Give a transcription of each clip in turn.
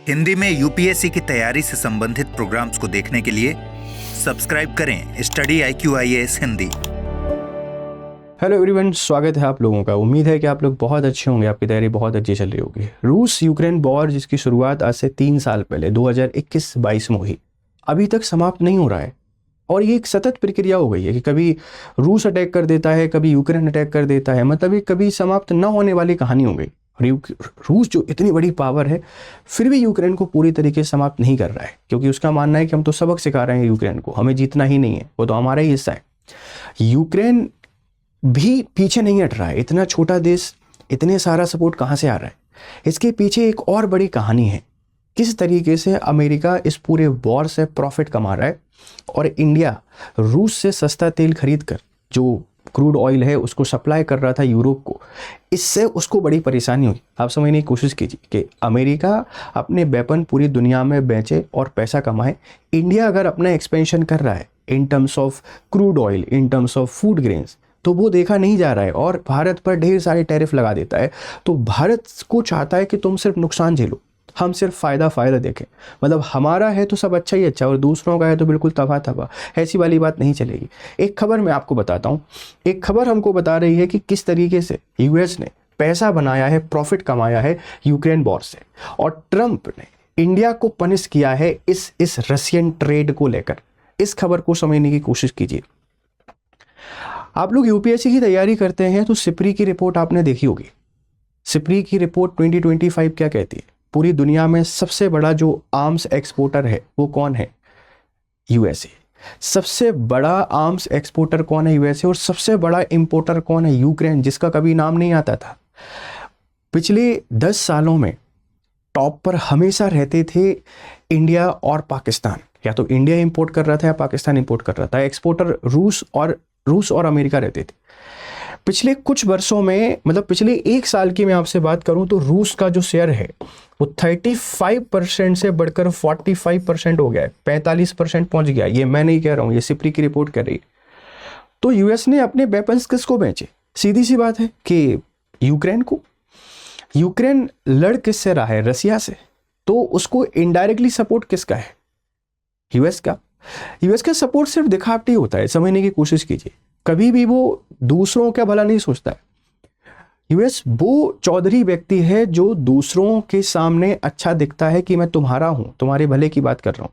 हिंदी में यूपीएससी की तैयारी से संबंधित प्रोग्राम्स को देखने के लिए सब्सक्राइब करें study IQIAS Hindi. Hello everyone, स्वागत है आप लोगों का। उम्मीद है कि आप लोग बहुत अच्छे होंगे, आपकी तैयारी बहुत अच्छी चल रही होगी। रूस यूक्रेन वॉर जिसकी शुरुआत आज से 3 साल पहले 2021-22 में हुई, अभी तक समाप्त नहीं हो रहा है और ये एक सतत प्रक्रिया हो गई है कि कभी रूस अटैक कर देता है, कभी यूक्रेन अटैक कर देता है। मतलब ये कभी समाप्त न होने वाली कहानी हो गई। रूस जो इतनी बड़ी पावर है फिर भी यूक्रेन को पूरी तरीके से समाप्त नहीं कर रहा है, क्योंकि उसका मानना है कि हम तो सबक सिखा रहे हैं यूक्रेन को, हमें जीतना ही नहीं है, वो तो हमारा ही हिस्सा है। यूक्रेन भी पीछे नहीं हट रहा है। इतना छोटा देश, इतने सारा सपोर्ट कहाँ से आ रहा है? इसके पीछे एक और बड़ी कहानी है, किस तरीके से अमेरिका इस पूरे वॉर से प्रॉफिट कमा रहा है और इंडिया रूस से सस्ता तेल खरीद कर जो क्रूड ऑयल है उसको सप्लाई कर रहा था यूरोप को, इससे उसको बड़ी परेशानी हुई। आप समझने की कोशिश कीजिए कि अमेरिका अपने वेपन पूरी दुनिया में बेचे और पैसा कमाए। इंडिया अगर अपना एक्सपेंशन कर रहा है in terms of crude oil, in terms of food grains, तो वो देखा नहीं जा रहा है और भारत पर ढेर सारे टैरिफ लगा देता है। तो भारत को चाहता है कि तुम सिर्फ नुकसान झेलो, हम सिर्फ फ़ायदा देखें। मतलब हमारा है तो सब अच्छा ही अच्छा और दूसरों का है तो बिल्कुल तबाह। ऐसी वाली बात नहीं चलेगी। एक खबर मैं आपको बताता हूँ। एक खबर हमको बता रही है कि किस तरीके से यूएस ने पैसा बनाया है, प्रॉफिट कमाया है यूक्रेन वॉर से, और ट्रंप ने इंडिया को पनिश किया है इस रशियन ट्रेड को लेकर। इस खबर को समझने की कोशिश कीजिए। आप लोग यूपीएससी की तैयारी करते हैं तो सिप्री की रिपोर्ट आपने देखी होगी। सिप्री की रिपोर्ट 2025 क्या कहती है? पूरी दुनिया में सबसे बड़ा जो आर्म्स एक्सपोर्टर है वो कौन है? यूएसए। सबसे बड़ा आर्म्स एक्सपोर्टर कौन है? यूएसए। और सबसे बड़ा इंपोर्टर कौन है? यूक्रेन, जिसका कभी नाम नहीं आता था। पिछले 10 सालों में टॉप पर हमेशा रहते थे इंडिया और पाकिस्तान। या तो इंडिया इंपोर्ट कर रहा था या पाकिस्तान इंपोर्ट कर रहा था। एक्सपोर्टर रूस और अमेरिका रहते थे। पिछले कुछ वर्षों में, मतलब पिछले 1 साल की मैं आपसे बात करूं तो रूस का जो शेयर है वो 35% से बढ़कर 45% हो गया है, 45% पहुंच गया। ये मैं नहीं कह रहा हूं, ये सिप्री की रिपोर्ट कर रही है। तो यूएस ने अपने वेपन्स किसको बेचे? सीधी सी बात है कि यूक्रेन को। यूक्रेन लड़ किससे रहा है? रसिया से। तो उसको इनडायरेक्टली सपोर्ट किसका है? यूएस का। यूएस का सपोर्ट सिर्फ दिखावटी होता है, समझने की कोशिश कीजिए। कभी भी वो दूसरों का भला नहीं सोचता है। यूएस वो चौधरी व्यक्ति है जो दूसरों के सामने अच्छा दिखता है कि मैं तुम्हारा हूं, तुम्हारे भले की बात कर रहा हूं,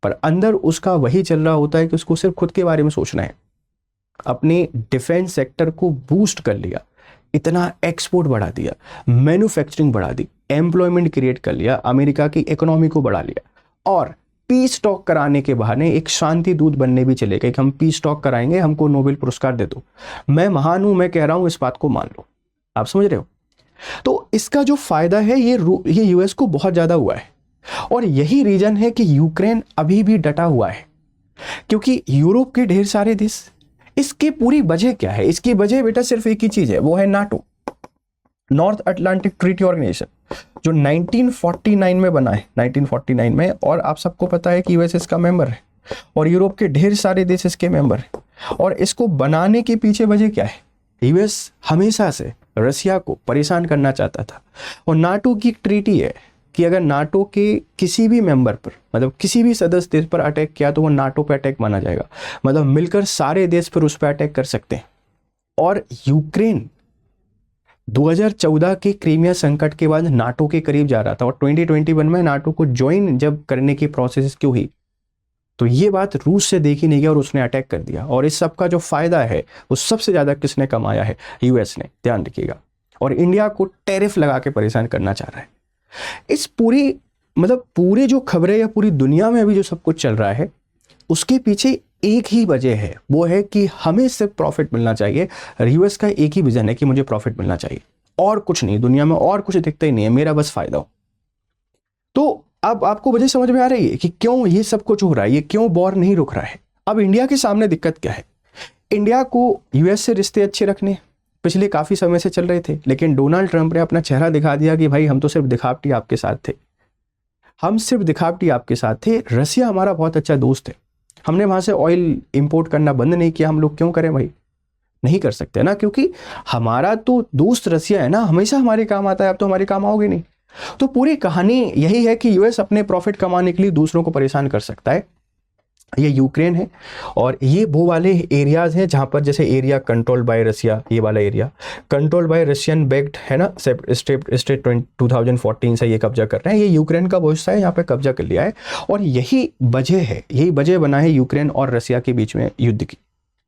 पर अंदर उसका वही चल रहा होता है कि उसको सिर्फ खुद के बारे में सोचना है। अपने डिफेंस सेक्टर को बूस्ट कर लिया, इतना एक्सपोर्ट बढ़ा दिया, मैन्युफैक्चरिंग बढ़ा दी, एम्प्लॉयमेंट क्रिएट कर लिया, अमेरिका की इकोनॉमी को बढ़ा लिया, और पीस टॉक कराने के बहाने एक शांति दूत बनने भी चले गए कि हम पीस टॉक कराएंगे, हमको नोबेल पुरस्कार दे दो। मैं महान हूं, मैं कह रहा हूं, इस बात को मान लो। आप समझ रहे हो? तो इसका जो फायदा है ये यूएस को बहुत ज्यादा हुआ है, और यही रीजन है कि यूक्रेन अभी भी डटा हुआ है। क्योंकि यूरोप के ढेर सारे देश, इसकी पूरी वजह क्या है? इसकी वजह बेटा सिर्फ एक ही चीज है, वो है NATO, North Atlantic Treaty Organisation, जो 1949 में बना है, 1949 में। और आप सबको पता है कि यूएस इसका मेंबर है और यूरोप के ढेर सारे देश इसके मेंबर हैं। और इसको बनाने के पीछे वजह क्या है? यूएस हमेशा से रसिया को परेशान करना चाहता था, और नाटो की ट्रीटी है कि अगर नाटो के किसी भी मेंबर पर, मतलब किसी भी सदस्य देश पर अटैक किया तो वो नाटो पर अटैक माना जाएगा। मतलब मिलकर सारे देश पर उस पर अटैक कर सकते हैं। और यूक्रेन 2014 के क्रीमिया संकट के बाद नाटो के करीब जा रहा था, और 2021 में नाटो को ज्वाइन जब करने की प्रोसेस क्यों हुई, तो ये बात रूस से देखी नहीं गई और उसने अटैक कर दिया। और इस सब का जो फायदा है वो सबसे ज्यादा किसने कमाया है? यूएस ने, ध्यान रखिएगा। और इंडिया को टैरिफ लगा के परेशान करना चाह रहा है। इस पूरे जो खबरें या पूरी दुनिया में अभी जो सब कुछ चल रहा है, उसके पीछे एक ही वजह है, वो है कि हमें सिर्फ प्रॉफिट मिलना चाहिए। यूएस का एक ही विजन है कि मुझे प्रॉफिट मिलना चाहिए, और कुछ नहीं, दुनिया में और कुछ दिखता ही नहीं है, मेरा बस फायदा हो। तो अब आपको वजह समझ में आ रही है कि क्यों ये सब कुछ हो रहा है, ये क्यों वॉर नहीं रुक रहा है। अब इंडिया के सामने दिक्कत क्या है? इंडिया को यूएस से रिश्ते अच्छे रखने पिछले काफी समय से चल रहे थे, लेकिन डोनाल्ड ट्रंप ने अपना चेहरा दिखा दिया कि भाई हम तो सिर्फ दिखावटी आपके साथ थे, हम सिर्फ दिखावटी आपके साथ थे। रसिया हमारा बहुत अच्छा दोस्त है, हमने वहां से ऑयल इंपोर्ट करना बंद नहीं किया। हम लोग क्यों करें भाई? नहीं कर सकते ना, क्योंकि हमारा तो दोस्त रसिया है ना, हमेशा हमारे काम आता है। अब तो हमारे काम आओगे नहीं। तो पूरी कहानी यही है कि यूएस अपने प्रॉफिट कमाने के लिए दूसरों को परेशान कर सकता है। ये यूक्रेन है और ये वो वाले एरियाज हैं जहाँ पर जैसे एरिया कंट्रोल बाय रसिया, ये वाला area control by Russian baked है ना, स्टेट 2014 से ये कब्जा कर रहे हैं। ये यूक्रेन का वो हिस्सा है, यहाँ पे कब्जा कर लिया है और यही वजह बना है यूक्रेन और रसिया के बीच में युद्ध की।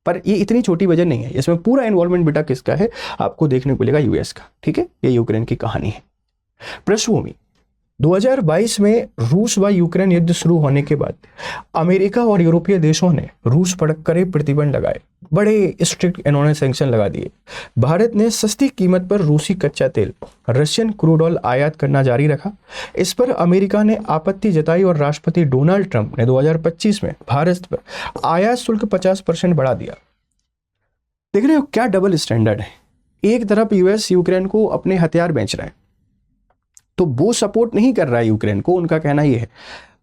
पर ये इतनी छोटी वजह नहीं है, इसमें पूरा इन्वॉल्वमेंट बेटा किसका है आपको देखने को मिलेगा, यूएस का। ठीक है, ये यूक्रेन की कहानी है। पृष्ठभूमि 2022 में रूस व यूक्रेन युद्ध शुरू होने के बाद अमेरिका और यूरोपीय देशों ने रूस पर कड़े प्रतिबंध लगाए, बड़े स्ट्रिक्ट इन्होंने सैंक्शन लगा दिए। भारत ने सस्ती कीमत पर रूसी कच्चा तेल, रशियन क्रूड ऑयल आयात करना जारी रखा। इस पर अमेरिका ने आपत्ति जताई और राष्ट्रपति डोनाल्ड ट्रंप ने 2025 में भारत पर आयात शुल्क 50% बढ़ा दिया। देख रहे हो क्या डबल स्टैंडर्ड है। एक तरफ यूएस यूक्रेन को अपने हथियार बेच रहा है तो वो सपोर्ट नहीं कर रहा है यूक्रेन को, उनका कहना ये है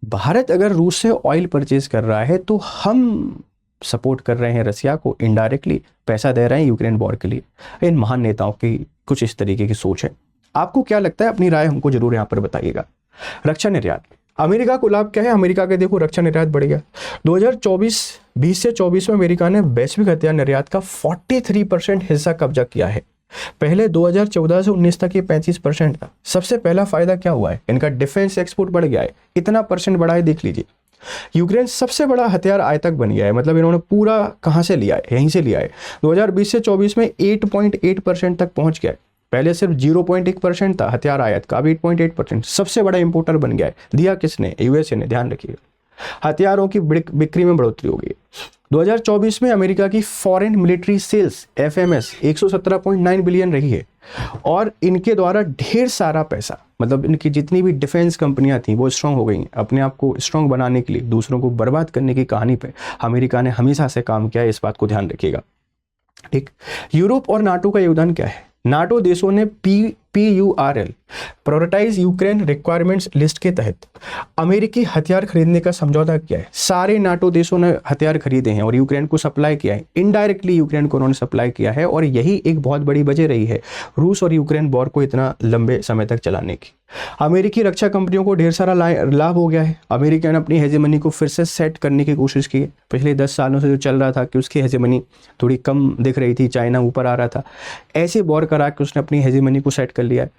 भारत अगर रूस से ऑयल परचेज कर रहा है तो हम सपोर्ट कर रहे हैं रसिया को, इनडायरेक्टली पैसा दे रहे हैं यूक्रेन वॉर के लिए। इन महान नेताओं की कुछ इस तरीके की सोच है। आपको क्या लगता है, अपनी राय हमको जरूर यहाँ पर बताइएगा। रक्षा निर्यात, अमेरिका को लाभ क्या है? अमेरिका के देखो रक्षा निर्यात बढ़ गया 2020 से 24 में अमेरिका ने वैश्विक हथियार निर्यात का 43% हिस्सा कब्जा किया है। पहले 2014 से 19 तक ये 35% था। सबसे पहला फायदा क्या हुआ है, इनका डिफेंस एक्सपोर्ट बढ़ गया है। कितना परसेंट बढ़ा है देख लीजिए। यूक्रेन सबसे बड़ा हथियार आयातक बन गया है, मतलब इन्होंने पूरा कहां से लिया है, यहीं से लिया है। 2020 से 24 में 8.8% तक पहुंच गया है। पहले सिर्फ 0.1% था हथियार आयात का, अब 8.8%। सबसे बड़ा इंपोर्टर बन गया है। दिया किसने? यूएसए ने। ध्यान रखिएगा, हथियारों की बिक्री में बढ़ोतरी हो गई। 2024 में अमेरिका की foreign military sales FMS 117.9 billion रही है और इनके द्वारा ढेर सारा पैसा, मतलब इनकी जितनी भी डिफेंस कंपनियां थी वो स्ट्रांग हो गई। अपने आप को स्ट्रांग बनाने के लिए दूसरों को बर्बाद करने की कहानी पे अमेरिका ने हमेशा से काम किया है, इस बात को ध्यान रखिएगा। ठीक, यूरोप और नाटो का योगदान क्या है? नाटो देशों ने PURL prioritise Ukraine requirements list के तहत अमेरिकी हथियार खरीदने का समझौता किया है। सारे नाटो देशों ने हथियार खरीदे हैं और यूक्रेन को सप्लाई किया है। इनडायरेक्टली यूक्रेन को उन्होंने सप्लाई किया है और यही एक बहुत बड़ी वजह रही है रूस और यूक्रेन वॉर को इतना लंबे समय तक चलाने की। अमेरिकी रक्षा कंपनियों को ढेर सारा लाभ हो गया है। अमेरिका ने अपनी हेजेमनी को फिर से सेट करने की कोशिश की है। पिछले 10 सालों से जो चल रहा था कि उसकी हेजेमनी थोड़ी कम दिख रही थी, चाइना ऊपर आ रहा था, ऐसे वॉर करा के उसने अपनी हेजेमनी को सेट कर लिया है।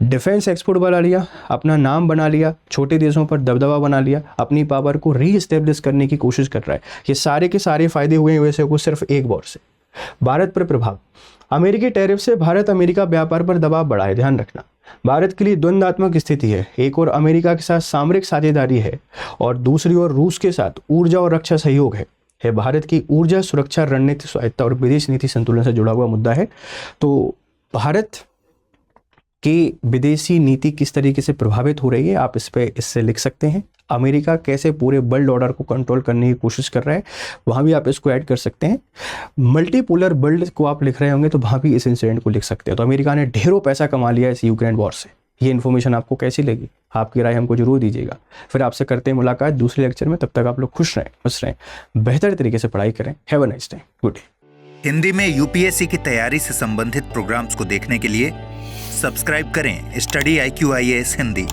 डिफेंस एक्सपोर्ट बढ़ा लिया, अपना नाम बना लिया, छोटे देशों पर दबदबा बना लिया, अपनी पावर को रीएस्टेब्लिश करने की कोशिश कर रहा है। ये सारे के सारे फायदे हुए यूएसए को सिर्फ एक वॉर से। भारत पर प्रभाव, अमेरिकी टैरिफ से भारत अमेरिका व्यापार पर दबाव बढ़ा है। ध्यान रखना, भारत के लिए द्वंद्वात्मक स्थिति है। एक और अमेरिका के साथ सामरिक साझेदारी है और दूसरी ओर रूस के साथ ऊर्जा और रक्षा सहयोग है। भारत की ऊर्जा सुरक्षा रणनीति स्वायत्ता और विदेश नीति संतुलन से जुड़ा हुआ मुद्दा है। तो भारत की विदेशी नीति किस तरीके से प्रभावित हो रही है, आप इससे लिख सकते हैं। अमेरिका कैसे पूरे वर्ल्ड ऑर्डर को कंट्रोल करने की कोशिश कर रहा है, वहाँ भी आप इसको ऐड कर सकते हैं। मल्टीपोलर वर्ल्ड को आप लिख रहे होंगे तो वहाँ भी इस इंसिडेंट को लिख सकते हैं। तो अमेरिका ने ढेरों पैसा कमा लिया इस यूक्रेन वॉर से। ये इन्फॉर्मेशन आपको कैसी लगी, आपकी राय हमको जरूर दीजिएगा। फिर आपसे करते हैं मुलाकात दूसरे लेक्चर में। तब तक आप लोग खुश रहें, खुश रहें, बेहतर तरीके से पढ़ाई करें। Have a nice day, good day. Hindi में यूपीएससी की तैयारी से संबंधित प्रोग्राम्स को देखने के लिए सब्सक्राइब करें स्टडी IQ IAS हिंदी।